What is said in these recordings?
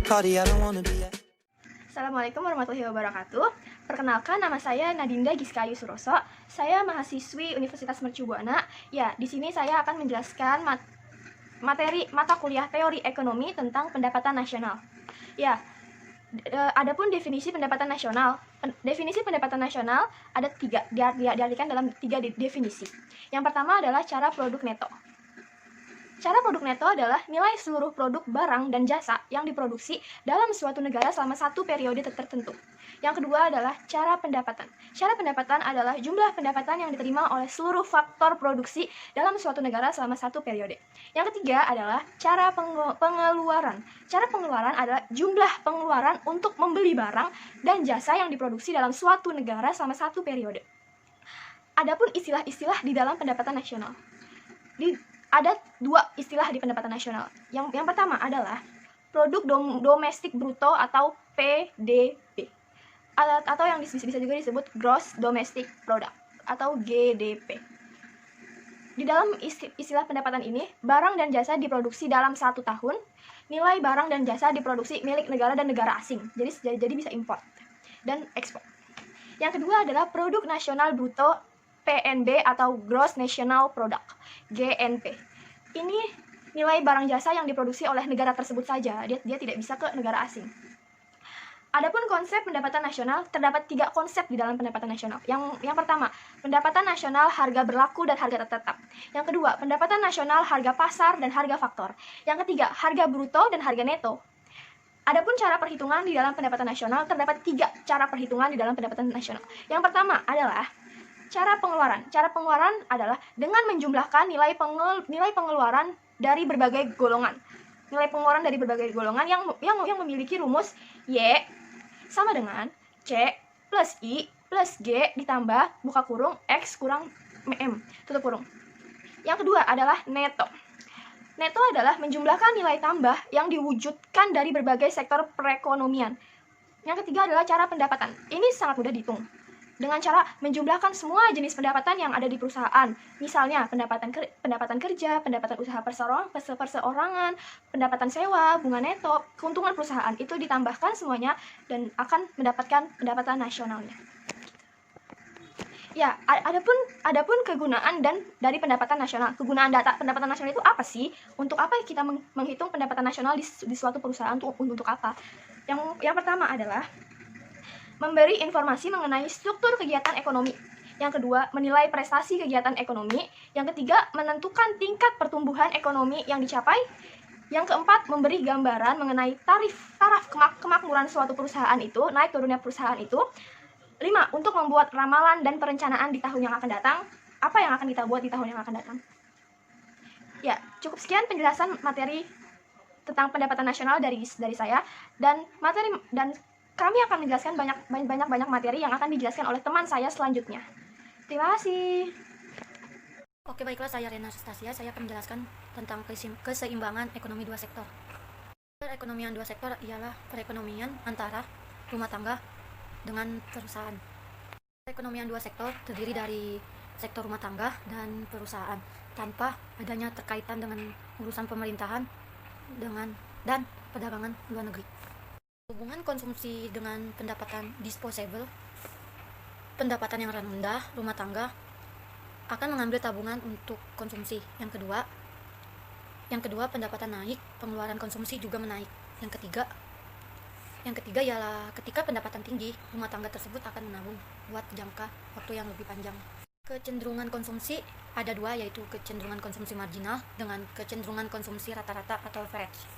Cardi, I don't wanna be a... Assalamualaikum warahmatullahi wabarakatuh. Perkenalkan, nama saya Nadinda Giskayu Suroso. Saya mahasiswi Universitas Mercu Buana. Ya, di sini saya akan menjelaskan materi mata kuliah teori ekonomi tentang pendapatan nasional. Ya, adapun definisi pendapatan nasional. Definisi pendapatan nasional ada tiga, diartikan dalam tiga definisi. Yang pertama adalah cara produk neto. Cara produk neto adalah nilai seluruh produk barang dan jasa yang diproduksi dalam suatu negara selama satu periode tertentu. Yang kedua adalah cara pendapatan. Cara pendapatan adalah jumlah pendapatan yang diterima oleh seluruh faktor produksi dalam suatu negara selama satu periode. Yang ketiga adalah cara pengeluaran. Cara pengeluaran adalah jumlah pengeluaran untuk membeli barang dan jasa yang diproduksi dalam suatu negara selama satu periode. Adapun istilah-istilah di dalam pendapatan nasional. Ada dua istilah di pendapatan nasional. Yang pertama adalah produk domestik bruto atau PDB, atau yang bisa juga disebut gross domestic product atau GDP. Di dalam istilah pendapatan ini, barang dan jasa diproduksi dalam 1 tahun. Nilai barang dan jasa diproduksi milik negara dan negara asing, jadi bisa import dan ekspor. Yang kedua adalah produk nasional bruto PNB atau Gross National Product, GNP. Ini nilai barang jasa yang diproduksi oleh negara tersebut saja, dia tidak bisa ke negara asing. Adapun konsep pendapatan nasional, terdapat 3 konsep di dalam pendapatan nasional. Yang pertama, pendapatan nasional harga berlaku dan harga tetap. Yang kedua, pendapatan nasional harga pasar dan harga faktor. Yang ketiga, harga bruto dan harga neto. Adapun cara perhitungan di dalam pendapatan nasional, terdapat 3 cara perhitungan di dalam pendapatan nasional. Yang pertama adalah cara pengeluaran. Cara pengeluaran adalah dengan menjumlahkan nilai pengeluaran dari berbagai golongan. Nilai pengeluaran dari berbagai golongan yang memiliki rumus Y sama dengan C plus I plus G ditambah buka kurung X kurang M tutup kurung. Yang kedua adalah neto. Neto adalah menjumlahkan nilai tambah yang diwujudkan dari berbagai sektor perekonomian. Yang ketiga adalah cara pendapatan. Ini sangat mudah dihitung dengan cara menjumlahkan semua jenis pendapatan yang ada di perusahaan. Misalnya pendapatan kerja, pendapatan usaha perseorangan, pendapatan sewa, bunga neto, keuntungan perusahaan, itu ditambahkan semuanya dan akan mendapatkan pendapatan nasionalnya. Ya, adapun kegunaan dari pendapatan nasional. Kegunaan data pendapatan nasional itu apa sih? Untuk apa kita menghitung pendapatan nasional di suatu perusahaan, untuk apa? Yang pertama adalah memberi informasi mengenai struktur kegiatan ekonomi. Yang kedua, menilai prestasi kegiatan ekonomi. Yang ketiga, menentukan tingkat pertumbuhan ekonomi yang dicapai. Yang keempat, memberi gambaran mengenai taraf kemakmuran suatu perusahaan itu, naik turunnya perusahaan itu. 5, untuk membuat ramalan dan perencanaan di tahun yang akan datang. Apa yang akan kita buat di tahun yang akan datang? Ya, cukup sekian penjelasan materi tentang pendapatan nasional dari saya, dan kami akan menjelaskan banyak materi yang akan dijelaskan oleh teman saya selanjutnya. Terima kasih. Oke, baiklah, saya Rena Sustasia. Saya akan menjelaskan tentang keseimbangan ekonomi 2 sektor. Perekonomian 2 sektor ialah perekonomian antara rumah tangga dengan perusahaan. Perekonomian 2 sektor terdiri dari sektor rumah tangga dan perusahaan tanpa adanya terkaitan dengan urusan pemerintahan dan perdagangan luar negeri. Hubungan konsumsi dengan pendapatan disposable, pendapatan yang rendah, rumah tangga akan mengambil tabungan untuk konsumsi. Yang kedua, pendapatan naik, pengeluaran konsumsi juga menaik. Yang ketiga ialah ketika pendapatan tinggi, rumah tangga tersebut akan menabung buat jangka waktu yang lebih panjang. Kecenderungan konsumsi ada 2, yaitu kecenderungan konsumsi marginal dengan kecenderungan konsumsi rata-rata atau average.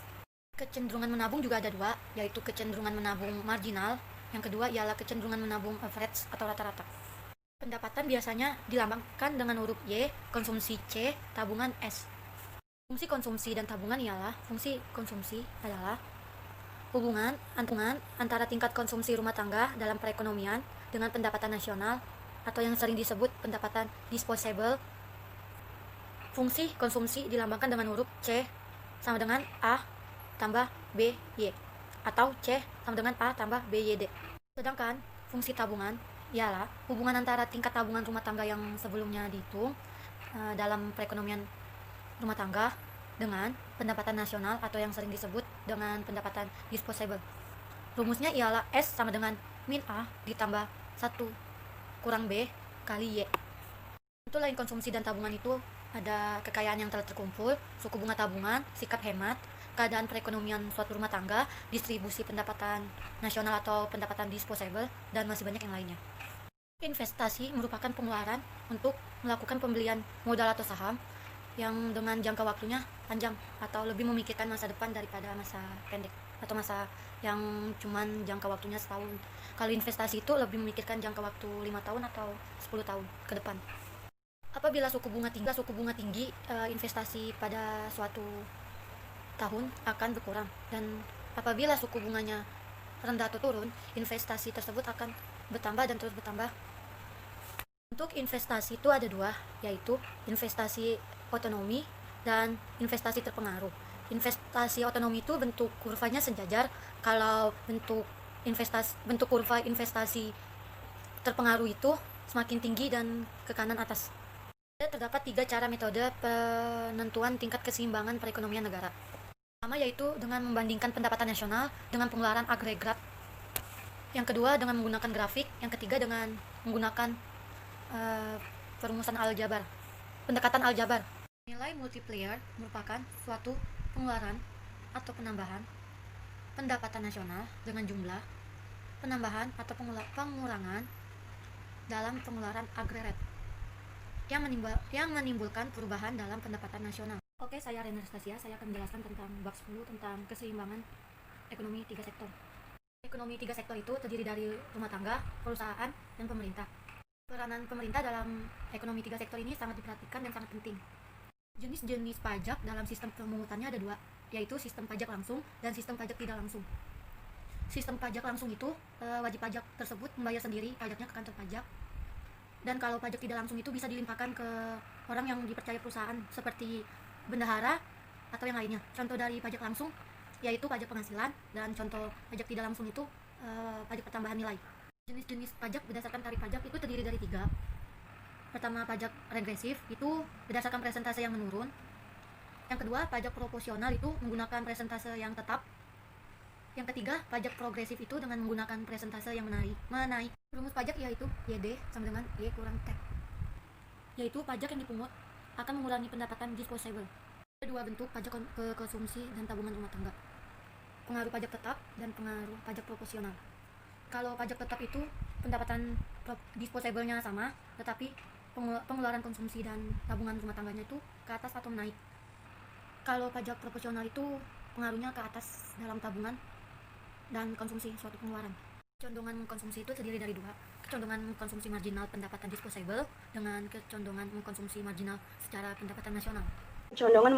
Kecenderungan menabung juga ada 2, yaitu kecenderungan menabung marginal. Yang kedua ialah kecenderungan menabung average atau rata-rata. Pendapatan biasanya dilambangkan dengan huruf Y, konsumsi C, tabungan S. Fungsi konsumsi dan tabungan ialah, fungsi konsumsi adalah hubungan antara tingkat konsumsi rumah tangga dalam perekonomian dengan pendapatan nasional atau yang sering disebut pendapatan disposable. Fungsi konsumsi dilambangkan dengan huruf C sama dengan A tambah BY atau C sama dengan A tambah BYD. Sedangkan fungsi tabungan ialah hubungan antara tingkat tabungan rumah tangga yang sebelumnya dihitung dalam perekonomian rumah tangga dengan pendapatan nasional atau yang sering disebut dengan pendapatan disposable. Rumusnya ialah S sama dengan min A ditambah 1 kurang B kali Y. Untuk lain konsumsi dan tabungan itu ada kekayaan yang telah terkumpul, suku bunga tabungan, sikap hemat, keadaan perekonomian suatu rumah tangga, distribusi pendapatan nasional atau pendapatan disposable, dan masih banyak yang lainnya. Investasi merupakan pengeluaran untuk melakukan pembelian modal atau saham yang dengan jangka waktunya panjang atau lebih memikirkan masa depan daripada masa pendek atau masa yang cuman jangka waktunya setahun. Kalau investasi itu lebih memikirkan jangka waktu 5 tahun atau 10 tahun ke depan. Apabila suku bunga tinggi, investasi pada suatu tahun akan berkurang, dan apabila suku bunganya rendah atau turun, investasi tersebut akan bertambah dan terus bertambah. Untuk investasi itu ada dua, yaitu investasi otonomi dan investasi terpengaruh. Investasi otonomi itu bentuk kurvanya sejajar, kalau bentuk kurva investasi terpengaruh itu semakin tinggi dan ke kanan atas. Terdapat 3 cara metode penentuan tingkat keseimbangan perekonomian negara. Pertama yaitu dengan membandingkan pendapatan nasional dengan pengeluaran agregat. Yang kedua dengan menggunakan grafik. Yang ketiga dengan menggunakan perumusan aljabar, pendekatan aljabar. Nilai multiplier merupakan suatu pengeluaran atau penambahan pendapatan nasional dengan jumlah penambahan atau pengurangan dalam pengeluaran agregat yang menimbulkan perubahan dalam pendapatan nasional. Oke, saya Rena Anastasia, saya akan menjelaskan tentang bab 10 tentang keseimbangan ekonomi 3 sektor. Ekonomi 3 sektor itu terdiri dari rumah tangga, perusahaan, dan pemerintah. Peranan pemerintah dalam ekonomi 3 sektor ini sangat diperhatikan dan sangat penting. Jenis-jenis pajak dalam sistem pemungutannya ada 2, yaitu sistem pajak langsung dan sistem pajak tidak langsung. Sistem pajak langsung itu wajib pajak tersebut membayar sendiri pajaknya ke kantor pajak, dan kalau pajak tidak langsung itu bisa dilimpahkan ke orang yang dipercaya perusahaan seperti bendahara atau yang lainnya. Contoh dari pajak langsung yaitu pajak penghasilan, dan contoh pajak tidak langsung itu pajak pertambahan nilai. Jenis-jenis pajak berdasarkan tarif pajak itu terdiri dari 3. Pertama, pajak regresif, itu berdasarkan persentase yang menurun. Yang kedua, pajak proporsional, itu menggunakan persentase yang tetap. Yang ketiga, pajak progresif, itu dengan menggunakan persentase yang menaik. Rumus pajak yaitu YD sama dengan Y kurang T, yaitu pajak yang dipungut akan mengurangi pendapatan disposable. Ada 2 bentuk pajak ke konsumsi dan tabungan rumah tangga: pengaruh pajak tetap dan pengaruh pajak proporsional. Kalau pajak tetap itu pendapatan disposable-nya sama, tetapi pengeluaran konsumsi dan tabungan rumah tangganya itu ke atas atau naik. Kalau pajak proporsional itu pengaruhnya ke atas dalam tabungan dan konsumsi suatu pengeluaran. Kecondongan mengkonsumsi itu terdiri dari 2, kecondongan mengkonsumsi marginal pendapatan disposable dengan kecondongan mengkonsumsi marginal secara pendapatan nasional. Kecondongan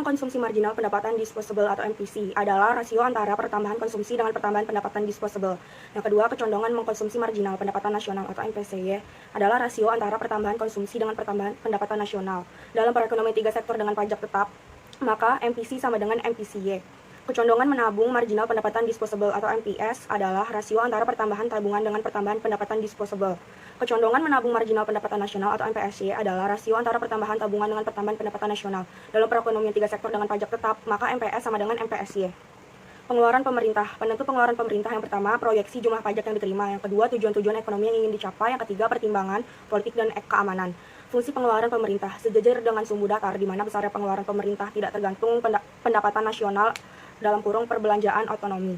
mengkonsumsi marginal pendapatan disposable atau MPC adalah rasio antara pertambahan konsumsi dengan pertambahan pendapatan disposable. Yang kedua, kecondongan mengkonsumsi marginal pendapatan nasional atau MPCY adalah rasio antara pertambahan konsumsi dengan pertambahan pendapatan nasional. Dalam perekonomian 3 sektor dengan pajak tetap, maka MPC sama dengan MPCY. Kecondongan menabung marginal pendapatan disposable atau MPS adalah rasio antara pertambahan tabungan dengan pertambahan pendapatan disposable. Kecondongan menabung marginal pendapatan nasional atau MPSY adalah rasio antara pertambahan tabungan dengan pertambahan pendapatan nasional. Dalam perekonomian 3 sektor dengan pajak tetap, maka MPS sama dengan MPSY. Pengeluaran pemerintah. Penentu pengeluaran pemerintah: yang pertama, proyeksi jumlah pajak yang diterima. Yang kedua, tujuan-tujuan ekonomi yang ingin dicapai. Yang ketiga, pertimbangan politik dan keamanan. Fungsi pengeluaran pemerintah sejajar dengan sumbu datar, di mana besarnya pengeluaran pemerintah tidak tergantung pendapatan nasional dalam kurung perbelanjaan otonomi.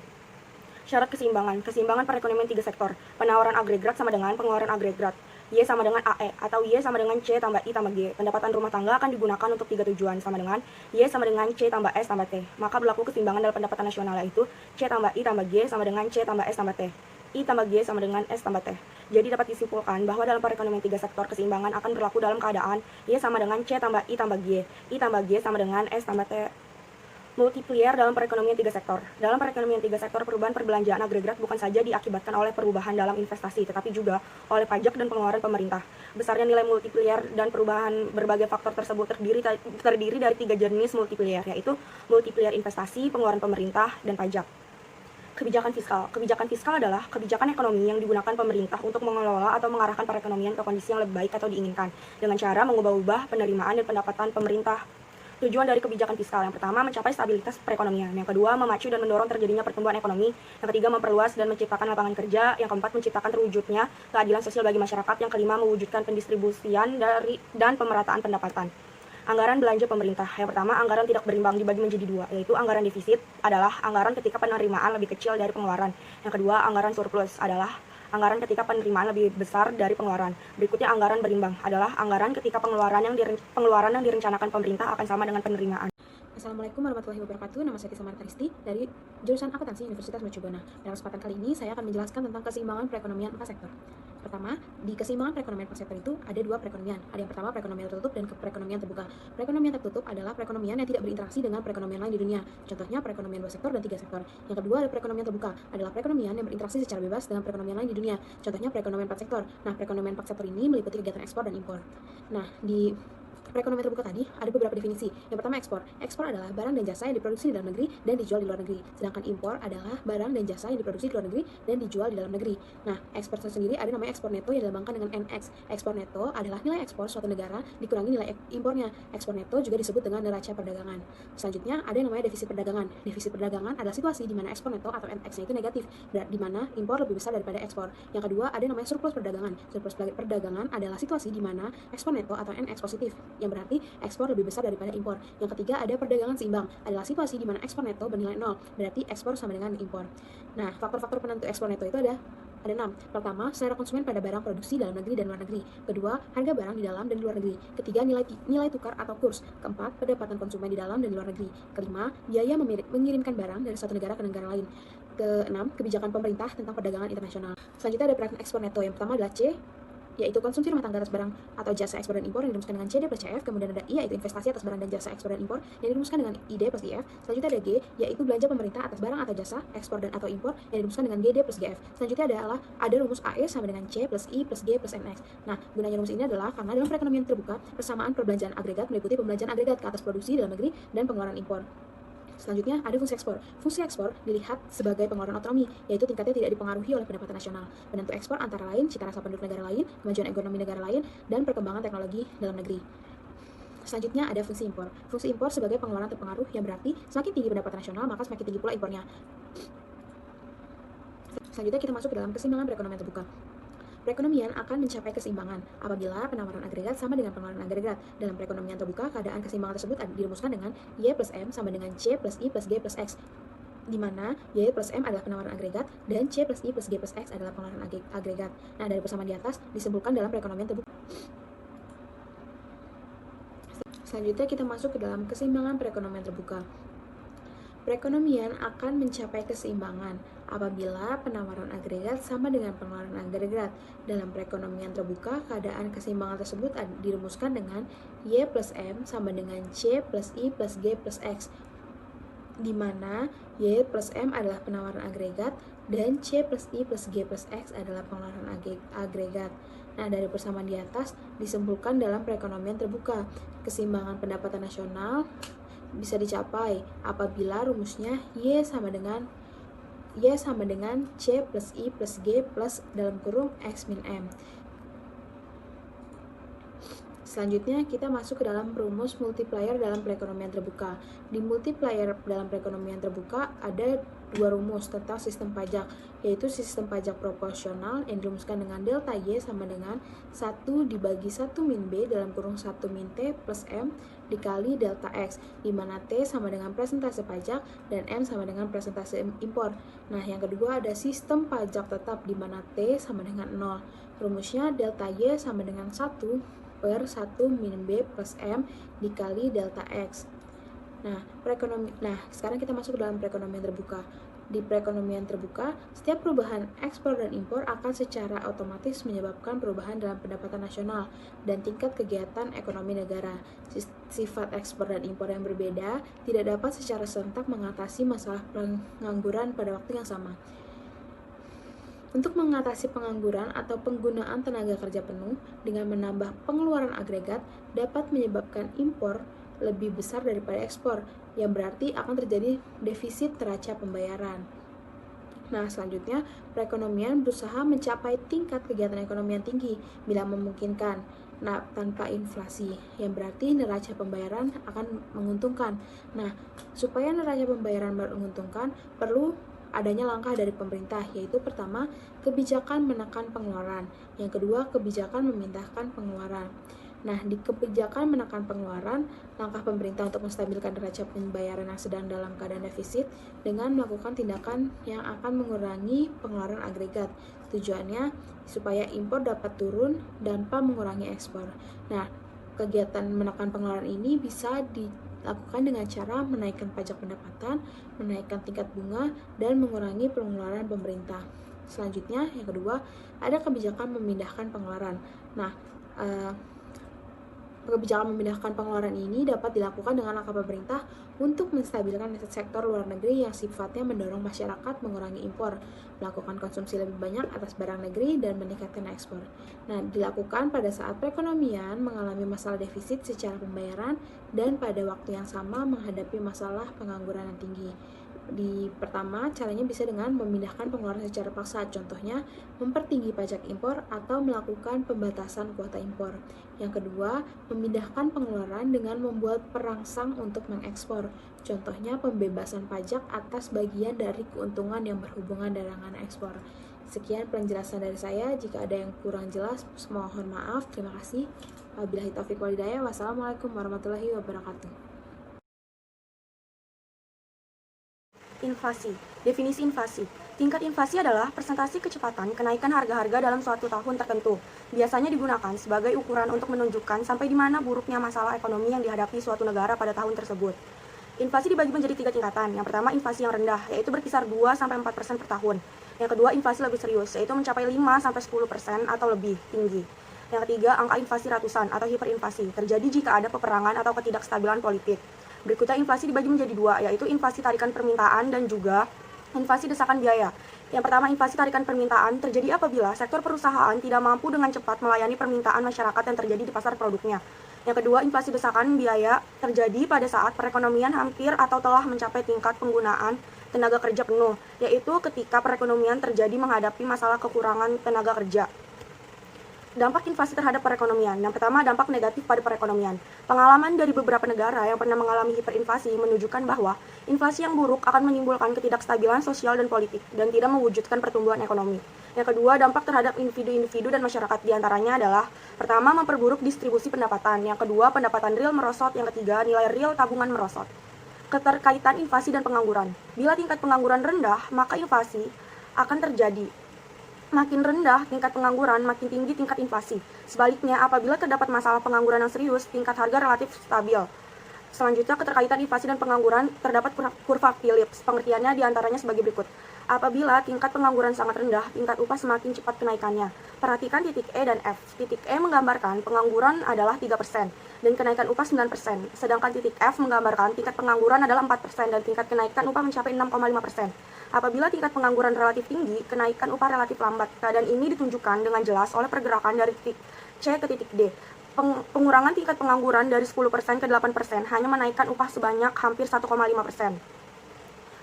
Syarat keseimbangan. Keseimbangan perekonomian 3 sektor. Penawaran agregat sama dengan pengeluaran agregat. Y sama dengan AE atau Y sama dengan C tambah I tambah G. Pendapatan rumah tangga akan digunakan untuk 3 tujuan, sama dengan Y sama dengan C tambah S tambah T. Maka berlaku keseimbangan dalam pendapatan nasional, yaitu C tambah I tambah G sama dengan C tambah S tambah T. I tambah G sama dengan S tambah T. Jadi dapat disimpulkan bahwa dalam perekonomian 3 sektor keseimbangan akan berlaku dalam keadaan Y sama dengan C tambah I tambah G. I tambah G sama dengan S tambah T. Multiplier dalam perekonomian 3 sektor. Dalam perekonomian 3 sektor, perubahan perbelanjaan agregat bukan saja diakibatkan oleh perubahan dalam investasi, tetapi juga oleh pajak dan pengeluaran pemerintah. Besarnya nilai multiplier dan perubahan berbagai faktor tersebut terdiri dari 3 jenis multiplier, yaitu multiplier investasi, pengeluaran pemerintah, dan pajak. Kebijakan fiskal. Kebijakan fiskal adalah kebijakan ekonomi yang digunakan pemerintah untuk mengelola atau mengarahkan perekonomian ke kondisi yang lebih baik atau diinginkan, dengan cara mengubah-ubah penerimaan dan pendapatan pemerintah. Tujuan dari kebijakan fiskal yang pertama mencapai stabilitas perekonomian, yang kedua memacu dan mendorong terjadinya pertumbuhan ekonomi, yang ketiga memperluas dan menciptakan lapangan kerja, yang keempat menciptakan terwujudnya keadilan sosial bagi masyarakat, yang kelima mewujudkan pendistribusian dan pemerataan pendapatan. Anggaran belanja pemerintah. Yang pertama, anggaran tidak berimbang dibagi menjadi dua, yaitu anggaran defisit adalah anggaran ketika penerimaan lebih kecil dari pengeluaran. Yang kedua, anggaran surplus adalah anggaran ketika penerimaan lebih besar dari pengeluaran. Berikutnya, anggaran berimbang adalah anggaran ketika pengeluaran yang direncanakan pemerintah akan sama dengan penerimaan. Assalamualaikum warahmatullahi wabarakatuh. Nama saya Tisa Martaristi dari jurusan Akuntansi Universitas Mercubuana. Dalam kesempatan kali ini saya akan menjelaskan tentang keseimbangan perekonomian 4 sektor. Pertama, di keseimbangan perekonomian 4 sektor itu ada dua perekonomian. Ada yang pertama perekonomian tertutup dan perekonomian terbuka. Perekonomian tertutup adalah perekonomian yang tidak berinteraksi dengan perekonomian lain di dunia. Contohnya perekonomian 2 sektor dan 3 sektor. Yang kedua ada perekonomian terbuka, adalah perekonomian yang berinteraksi secara bebas dengan perekonomian lain di dunia. Contohnya perekonomian 4 sektor. Nah, perekonomian 4 sektor ini meliputi kegiatan ekspor dan impor. Nah, di perekonomian terbuka tadi ada beberapa definisi. Yang pertama ekspor. Ekspor adalah barang dan jasa yang diproduksi di dalam negeri dan dijual di luar negeri. Sedangkan impor adalah barang dan jasa yang diproduksi di luar negeri dan dijual di dalam negeri. Nah, ekspor sendiri ada namanya ekspor neto yang dilambangkan dengan NX. Ekspor neto adalah nilai ekspor suatu negara dikurangi nilai impornya. Ekspor neto juga disebut dengan neraca perdagangan. Selanjutnya ada yang namanya defisit perdagangan. Defisit perdagangan adalah situasi di mana ekspor neto atau NX-nya itu negatif, di mana impor lebih besar daripada ekspor. Yang kedua ada yang namanya surplus perdagangan. Surplus perdagangan adalah situasi di mana ekspor neto atau NX positif, yang berarti ekspor lebih besar daripada impor. Yang ketiga ada perdagangan seimbang, adalah situasi di mana ekspor neto bernilai 0, berarti ekspor sama dengan impor. Nah, faktor-faktor penentu ekspor neto itu ada 6. Pertama, selera konsumen pada barang produksi dalam negeri dan luar negeri. Kedua, harga barang di dalam dan di luar negeri. Ketiga, nilai tukar atau kurs. Keempat, pendapatan konsumen di dalam dan di luar negeri. Kelima, biaya mengirimkan barang dari satu negara ke negara lain. Keenam, kebijakan pemerintah tentang perdagangan internasional. Selanjutnya ada peran ekspor neto. Yang pertama adalah C, yaitu konsumsi rumah tangga atas barang atau jasa ekspor dan impor yang dirumuskan dengan CD plus CF. Kemudian ada I, yaitu investasi atas barang dan jasa ekspor dan impor yang dirumuskan dengan ID plus GF. Selanjutnya ada G, yaitu belanja pemerintah atas barang atau jasa ekspor dan atau impor yang dirumuskan dengan GD plus GF. Selanjutnya ada rumus AE sama dengan C plus I plus G plus NX. Nah, gunanya rumus ini adalah karena dalam perekonomian terbuka, persamaan perbelanjaan agregat meliputi pembelanjaan agregat ke atas produksi dalam negeri dan pengeluaran impor. Selanjutnya ada fungsi ekspor. Fungsi ekspor dilihat sebagai pengeluaran otonomi, yaitu tingkatnya tidak dipengaruhi oleh pendapatan nasional. Penentu ekspor antara lain cita rasa penduduk negara lain, kemajuan ekonomi negara lain, dan perkembangan teknologi dalam negeri. Selanjutnya ada fungsi impor. Fungsi impor sebagai pengeluaran terpengaruh, yang berarti semakin tinggi pendapatan nasional, maka semakin tinggi pula impornya. Selanjutnya kita masuk ke dalam keseimbangan perekonomian terbuka. Perekonomian akan mencapai keseimbangan apabila penawaran agregat sama dengan pengeluaran agregat. Dalam perekonomian terbuka, keadaan keseimbangan tersebut dirumuskan dengan Y plus M sama dengan C plus I plus G plus X, di mana Y plus M adalah penawaran agregat dan C plus I plus G plus X adalah pengeluaran agregat. Nah, dari persamaan di atas disimpulkan dalam perekonomian terbuka. Selanjutnya kita masuk ke dalam keseimbangan perekonomian terbuka. Perekonomian akan mencapai keseimbangan apabila penawaran agregat sama dengan pengeluaran agregat. Dalam perekonomian terbuka, keadaan keseimbangan tersebut dirumuskan dengan Y plus M sama dengan C plus I plus G plus X, di mana Y plus M adalah penawaran agregat dan C plus I plus G plus X adalah pengeluaran agregat. Nah, dari persamaan di atas disimpulkan dalam perekonomian terbuka. Keseimbangan pendapatan nasional bisa dicapai apabila rumusnya Y sama dengan C plus I plus G plus dalam kurung X min M. Selanjutnya kita masuk ke dalam rumus multiplier dalam perekonomian terbuka. Di multiplier dalam perekonomian terbuka ada dua rumus tentang sistem pajak, yaitu sistem pajak proporsional yang dirumuskan dengan delta Y sama dengan 1 dibagi 1 min B dalam kurung 1 min T plus M dikali delta X, di mana T sama dengan persentase pajak dan M sama dengan persentase impor. Nah, yang kedua ada sistem pajak tetap, di mana T sama dengan 0. Rumusnya delta Y sama dengan 1 per 1 min B plus M dikali delta X. Nah, sekarang kita masuk ke dalam perekonomian terbuka. Di perekonomian terbuka, setiap perubahan ekspor dan impor akan secara otomatis menyebabkan perubahan dalam pendapatan nasional dan tingkat kegiatan ekonomi negara. Sifat ekspor dan impor yang berbeda tidak dapat secara serentak mengatasi masalah pengangguran pada waktu yang sama. Untuk mengatasi pengangguran atau penggunaan tenaga kerja penuh dengan menambah pengeluaran agregat dapat menyebabkan impor lebih besar daripada ekspor, yang berarti akan terjadi defisit neraca pembayaran. Nah, selanjutnya, perekonomian berusaha mencapai tingkat kegiatan ekonomi yang tinggi bila memungkinkan. Nah, tanpa inflasi, yang berarti neraca pembayaran akan menguntungkan. Nah, supaya neraca pembayaran menguntungkan, perlu adanya langkah dari pemerintah, yaitu pertama, kebijakan menekan pengeluaran. Yang kedua, kebijakan memindahkan pengeluaran. Nah, di kebijakan menekan pengeluaran, langkah pemerintah untuk menstabilkan neraca pembayaran yang sedang dalam keadaan defisit dengan melakukan tindakan yang akan mengurangi pengeluaran agregat. Tujuannya supaya impor dapat turun tanpa mengurangi ekspor. Nah, kegiatan menekan pengeluaran ini bisa dilakukan dengan cara menaikkan pajak pendapatan, menaikkan tingkat bunga, dan mengurangi pengeluaran pemerintah. Selanjutnya, yang kedua, ada kebijakan memindahkan pengeluaran. Nah, kebijakan memindahkan pengeluaran ini dapat dilakukan dengan langkah pemerintah untuk menstabilkan sektor luar negeri yang sifatnya mendorong masyarakat mengurangi impor, melakukan konsumsi lebih banyak atas barang negeri, dan meningkatkan ekspor. Nah, dilakukan pada saat perekonomian mengalami masalah defisit secara pembayaran dan pada waktu yang sama menghadapi masalah pengangguran yang tinggi. Pertama, caranya bisa dengan memindahkan pengeluaran secara paksa, contohnya mempertinggi pajak impor atau melakukan pembatasan kuota impor. Yang kedua, memindahkan pengeluaran dengan membuat perangsang untuk mengekspor, contohnya pembebasan pajak atas bagian dari keuntungan yang berhubungan dengan ekspor. Sekian penjelasan dari saya, jika ada yang kurang jelas, mohon maaf, terima kasih. Wabillahi taufiq wal hidayah, wassalamualaikum warahmatullahi wabarakatuh. Inflasi. Definisi inflasi. Tingkat inflasi adalah persentase kecepatan kenaikan harga-harga dalam suatu tahun tertentu. Biasanya digunakan sebagai ukuran untuk menunjukkan sampai di mana buruknya masalah ekonomi yang dihadapi suatu negara pada tahun tersebut. Inflasi dibagi menjadi 3 tingkatan. Yang pertama, inflasi yang rendah, yaitu berkisar 2-4% per tahun. Yang kedua, inflasi lebih serius, yaitu mencapai 5-10% atau lebih tinggi. Yang ketiga, angka inflasi ratusan atau hiperinflasi, terjadi jika ada peperangan atau ketidakstabilan politik. Berikutnya, inflasi dibagi menjadi 2, yaitu inflasi tarikan permintaan dan juga inflasi desakan biaya. Yang pertama, inflasi tarikan permintaan terjadi apabila sektor perusahaan tidak mampu dengan cepat melayani permintaan masyarakat yang terjadi di pasar produknya. Yang kedua, inflasi desakan biaya terjadi pada saat perekonomian hampir atau telah mencapai tingkat penggunaan tenaga kerja penuh, yaitu ketika perekonomian terjadi menghadapi masalah kekurangan tenaga kerja. Dampak inflasi terhadap perekonomian. Yang pertama, dampak negatif pada perekonomian. Pengalaman dari beberapa negara yang pernah mengalami hiperinflasi menunjukkan bahwa inflasi yang buruk akan menimbulkan ketidakstabilan sosial dan politik dan tidak mewujudkan pertumbuhan ekonomi. Yang kedua, dampak terhadap individu-individu dan masyarakat diantaranya adalah pertama, memperburuk distribusi pendapatan. Yang kedua, pendapatan real merosot. Yang ketiga, nilai real tabungan merosot. Keterkaitan inflasi dan pengangguran. Bila tingkat pengangguran rendah, maka inflasi akan terjadi. Makin rendah tingkat pengangguran, makin tinggi tingkat inflasi. Sebaliknya, apabila terdapat masalah pengangguran yang serius, tingkat harga relatif stabil. Selanjutnya, keterkaitan inflasi dan pengangguran terdapat kurva Phillips. Pengertiannya diantaranya sebagai berikut. Apabila tingkat pengangguran sangat rendah, tingkat upah semakin cepat kenaikannya. Perhatikan titik E dan F. Titik E menggambarkan pengangguran adalah 3% dan kenaikan upah 9%. Sedangkan titik F menggambarkan tingkat pengangguran adalah 4% dan tingkat kenaikan upah mencapai 6,5%. Apabila tingkat pengangguran relatif tinggi, kenaikan upah relatif lambat. Keadaan ini ditunjukkan dengan jelas oleh pergerakan dari titik C ke titik D. Pengurangan tingkat pengangguran dari 10% ke 8% hanya menaikkan upah sebanyak hampir 1,5%.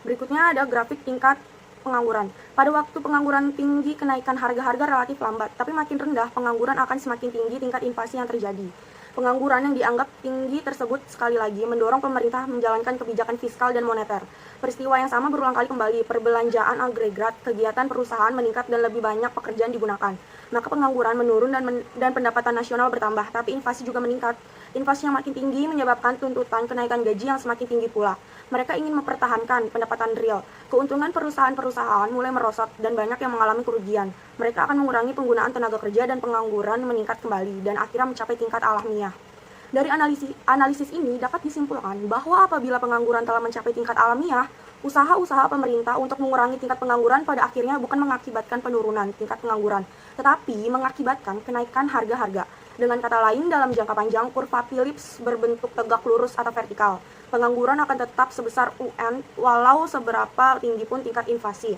Berikutnya ada grafik tingkat pengangguran. Pada waktu pengangguran tinggi, kenaikan harga-harga relatif lambat, tapi makin rendah, pengangguran akan semakin tinggi tingkat inflasi yang terjadi. Pengangguran yang dianggap tinggi tersebut sekali lagi mendorong pemerintah menjalankan kebijakan fiskal dan moneter. Peristiwa yang sama berulang kali kembali, perbelanjaan agregat, kegiatan perusahaan meningkat dan lebih banyak pekerjaan digunakan. Maka pengangguran menurun dan pendapatan nasional bertambah, tapi inflasi juga meningkat. Inflasi yang makin tinggi menyebabkan tuntutan kenaikan gaji yang semakin tinggi pula. Mereka ingin mempertahankan pendapatan real. Keuntungan perusahaan-perusahaan mulai merosot dan banyak yang mengalami kerugian. Mereka akan mengurangi penggunaan tenaga kerja dan pengangguran meningkat kembali dan akhirnya mencapai tingkat alamiah. Dari analisis ini dapat disimpulkan bahwa apabila pengangguran telah mencapai tingkat alamiah, usaha-usaha pemerintah untuk mengurangi tingkat pengangguran pada akhirnya bukan mengakibatkan penurunan tingkat pengangguran, tetapi mengakibatkan kenaikan harga-harga. Dengan kata lain, dalam jangka panjang, kurva Phillips berbentuk tegak lurus atau vertikal. Pengangguran akan tetap sebesar UN walau seberapa tinggi pun tingkat inflasi.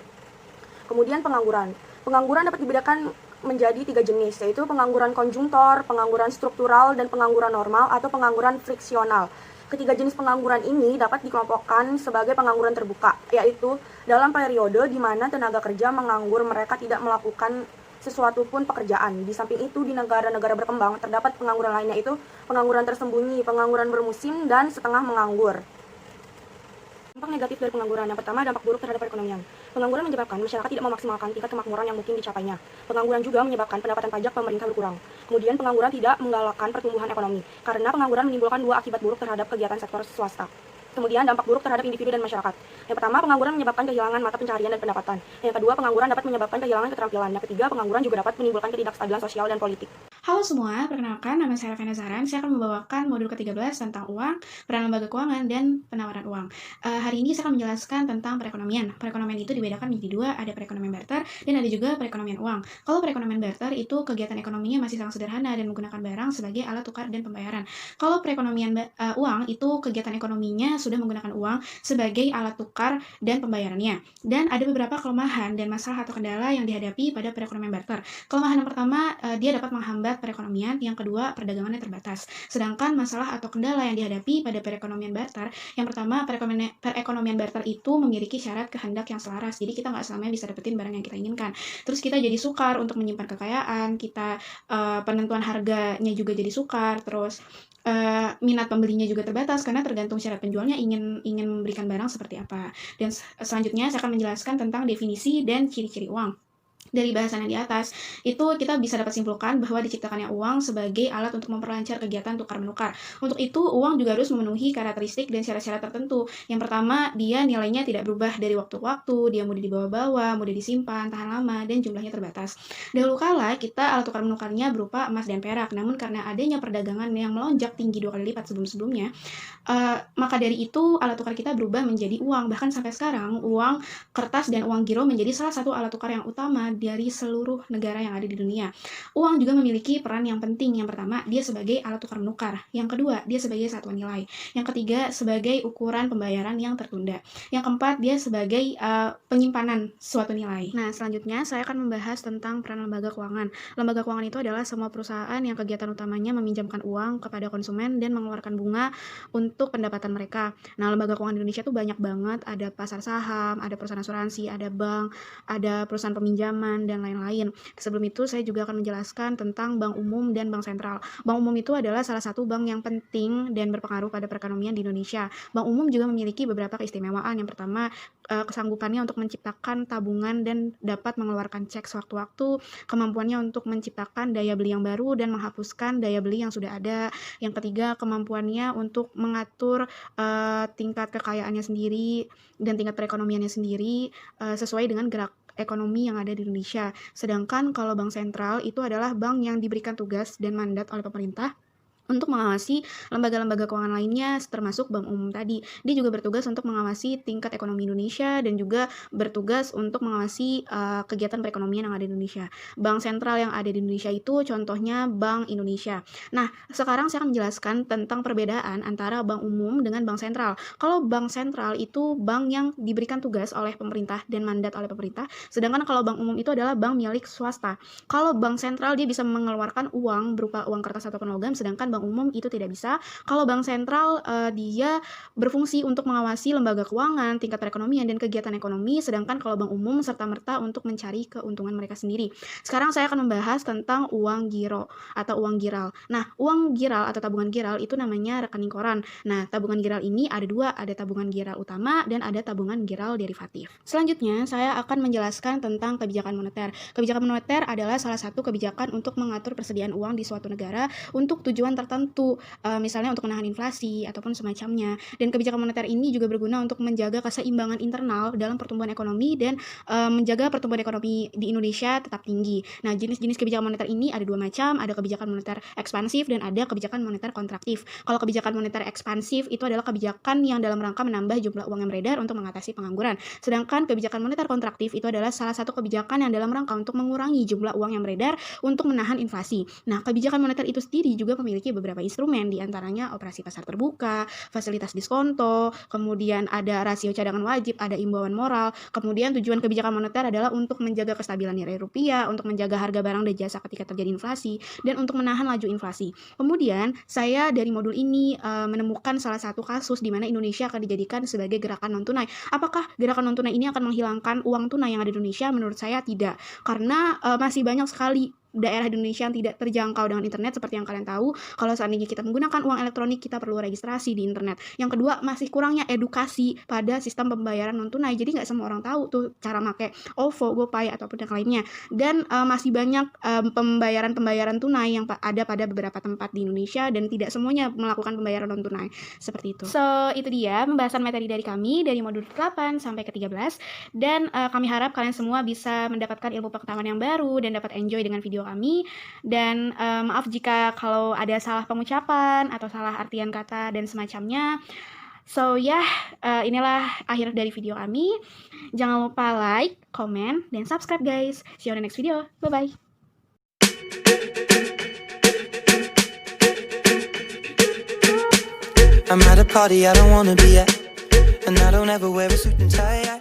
Kemudian pengangguran. Pengangguran dapat dibedakan menjadi 3 jenis, yaitu pengangguran konjungtor, pengangguran struktural, dan pengangguran normal atau pengangguran friksional. Ketiga jenis pengangguran ini dapat dikelompokkan sebagai pengangguran terbuka, yaitu dalam periode di mana tenaga kerja menganggur mereka tidak melakukan sesuatu pun pekerjaan. Di samping itu, di negara-negara berkembang terdapat pengangguran lainnya, yaitu pengangguran tersembunyi, pengangguran bermusim, dan setengah menganggur. Dampak negatif dari pengangguran. Yang pertama, dampak buruk terhadap perekonomian. Pengangguran menyebabkan masyarakat tidak memaksimalkan tingkat kemakmuran yang mungkin dicapainya. Pengangguran juga menyebabkan pendapatan pajak pemerintah berkurang. Kemudian, pengangguran tidak menggalakkan pertumbuhan ekonomi, karena pengangguran menimbulkan dua akibat buruk terhadap kegiatan sektor swasta. Kemudian, dampak buruk terhadap individu dan masyarakat. Yang pertama, pengangguran menyebabkan kehilangan mata pencarian dan pendapatan. Yang kedua, pengangguran dapat menyebabkan kehilangan keterampilan. Yang ketiga, pengangguran juga dapat menimbulkan ketidakstabilan sosial dan politik. Halo semua, perkenalkan nama saya Raffena Zaran. Saya akan membawakan modul ke-13 tentang uang, peran lembaga keuangan, dan penawaran uang. Hari ini saya akan menjelaskan tentang perekonomian. Perekonomian itu dibedakan menjadi dua, ada perekonomian barter dan ada juga perekonomian uang. Kalau perekonomian barter itu kegiatan ekonominya masih sangat sederhana dan menggunakan barang sebagai alat tukar dan pembayaran. Kalau perekonomian uang itu kegiatan ekonominya sudah menggunakan uang sebagai alat tukar dan pembayarannya. Dan ada beberapa kelemahan dan masalah atau kendala yang dihadapi pada perekonomian barter. Kelemahan yang pertama, dia dapat menghambat perekonomian. Yang kedua, perdagangannya terbatas. Sedangkan masalah atau kendala yang dihadapi pada perekonomian barter, yang pertama, perekonomian barter itu memiliki syarat kehendak yang selaras. Jadi kita nggak selamanya bisa dapetin barang yang kita inginkan. Terus kita jadi sukar untuk menyimpan kekayaan, kita penentuan harganya juga jadi sukar, terus minat pembelinya juga terbatas karena tergantung syarat penjualnya ingin memberikan barang seperti apa. Dan selanjutnya saya akan menjelaskan tentang definisi dan ciri-ciri uang. Dari bahasan yang di atas, itu kita bisa dapat simpulkan bahwa diciptakannya uang sebagai alat untuk memperlancar kegiatan tukar-menukar. Untuk itu, uang juga harus memenuhi karakteristik dan syarat-syarat tertentu. Yang pertama, dia nilainya tidak berubah dari waktu ke waktu, dia mudah dibawa-bawa, mudah disimpan, tahan lama, dan jumlahnya terbatas. Dahulu kala, kita alat tukar-menukarnya berupa emas dan perak, namun karena adanya perdagangan yang melonjak tinggi 2 kali lipat sebelum-sebelumnya, maka dari itu alat tukar kita berubah menjadi uang. Bahkan sampai sekarang, uang kertas dan uang giro menjadi salah satu alat tukar yang utama dari seluruh negara yang ada di dunia. Uang juga memiliki peran yang penting. Yang pertama, dia sebagai alat tukar menukar. Yang kedua, dia sebagai satuan nilai. Yang ketiga, sebagai ukuran pembayaran yang tertunda. Yang keempat, dia sebagai penyimpanan suatu nilai. Nah, selanjutnya saya akan membahas tentang peran lembaga keuangan. Lembaga keuangan itu adalah semua perusahaan yang kegiatan utamanya meminjamkan uang kepada konsumen dan mengeluarkan bunga untuk pendapatan mereka. Nah, lembaga keuangan di Indonesia itu banyak banget. Ada pasar saham, ada perusahaan asuransi, ada bank, ada perusahaan peminjaman, dan lain-lain. Sebelum itu, saya juga akan menjelaskan tentang bank umum dan bank sentral. Bank umum itu adalah salah satu bank yang penting dan berpengaruh pada perekonomian di Indonesia. Bank umum juga memiliki beberapa keistimewaan. Yang pertama, kesanggupannya untuk menciptakan tabungan dan dapat mengeluarkan cek sewaktu-waktu, kemampuannya untuk menciptakan daya beli yang baru dan menghapuskan daya beli yang sudah ada. Yang ketiga, kemampuannya untuk mengatur tingkat kekayaannya sendiri dan tingkat perekonomiannya sendiri sesuai dengan gerak ekonomi yang ada di Indonesia. Sedangkan kalau bank sentral itu adalah bank yang diberikan tugas dan mandat oleh pemerintah untuk mengawasi lembaga-lembaga keuangan lainnya termasuk bank umum tadi. Dia juga bertugas untuk mengawasi tingkat ekonomi Indonesia dan juga bertugas untuk mengawasi kegiatan perekonomian yang ada di Indonesia. Bank sentral yang ada di Indonesia itu contohnya Bank Indonesia. Nah, sekarang saya akan menjelaskan tentang perbedaan antara bank umum dengan bank sentral. Kalau bank sentral itu bank yang diberikan tugas oleh pemerintah dan mandat oleh pemerintah, sedangkan kalau bank umum itu adalah bank milik swasta. Kalau bank sentral dia bisa mengeluarkan uang berupa uang kertas ataupun logam, sedangkan bank umum itu tidak bisa. Kalau bank sentral dia berfungsi untuk mengawasi lembaga keuangan, tingkat perekonomian dan kegiatan ekonomi, sedangkan kalau bank umum serta-merta untuk mencari keuntungan mereka sendiri. Sekarang saya akan membahas tentang uang giro atau uang giral. Nah, uang giral atau tabungan giral itu namanya rekening koran. Nah, tabungan giral ini ada dua, ada tabungan giral utama dan ada tabungan giral derivatif. Selanjutnya, saya akan menjelaskan tentang kebijakan moneter. Kebijakan moneter adalah salah satu kebijakan untuk mengatur persediaan uang di suatu negara untuk tujuan tertentu, misalnya untuk menahan inflasi ataupun semacamnya. Dan kebijakan moneter ini juga berguna untuk menjaga keseimbangan internal dalam pertumbuhan ekonomi dan menjaga pertumbuhan ekonomi di Indonesia tetap tinggi. Nah, jenis-jenis kebijakan moneter ini ada dua macam, ada kebijakan moneter ekspansif dan ada kebijakan moneter kontraktif. Kalau kebijakan moneter ekspansif itu adalah kebijakan yang dalam rangka menambah jumlah uang yang beredar untuk mengatasi pengangguran. Sedangkan kebijakan moneter kontraktif itu adalah salah satu kebijakan yang dalam rangka untuk mengurangi jumlah uang yang beredar untuk menahan inflasi. Nah, kebijakan moneter itu sendiri juga memiliki beberapa instrumen, diantaranya operasi pasar terbuka, fasilitas diskonto, kemudian ada rasio cadangan wajib, ada imbauan moral. Kemudian tujuan kebijakan moneter adalah untuk menjaga kestabilan nilai rupiah, untuk menjaga harga barang dan jasa ketika terjadi inflasi, dan untuk menahan laju inflasi. Kemudian saya dari modul ini menemukan salah satu kasus di mana Indonesia akan dijadikan sebagai gerakan non-tunai. Apakah gerakan non-tunai ini akan menghilangkan uang tunai yang ada di Indonesia? Menurut saya tidak, karena masih banyak sekali daerah di Indonesia yang tidak terjangkau dengan internet. Seperti yang kalian tahu, kalau seandainya kita menggunakan uang elektronik, kita perlu registrasi di internet. Yang kedua, masih kurangnya edukasi pada sistem pembayaran non-tunai. Jadi nggak semua orang tahu tuh cara pakai OVO, GoPay, ataupun yang lainnya. Dan masih banyak pembayaran tunai yang ada pada beberapa tempat di Indonesia, dan tidak semuanya melakukan pembayaran non-tunai. Seperti itu. So, itu dia pembahasan materi dari kami dari modul 8 sampai ke 13. Dan kami harap kalian semua bisa mendapatkan ilmu pengetahuan yang baru dan dapat enjoy dengan video kami. Dan maaf jika kalau ada salah pengucapan atau salah artian kata dan semacamnya. So inilah akhir dari video kami. Jangan lupa like, comment, dan subscribe guys. See you on the next video. Bye-bye. I'm at a party I don't wanna be at, and I don't ever wear a suit and tie.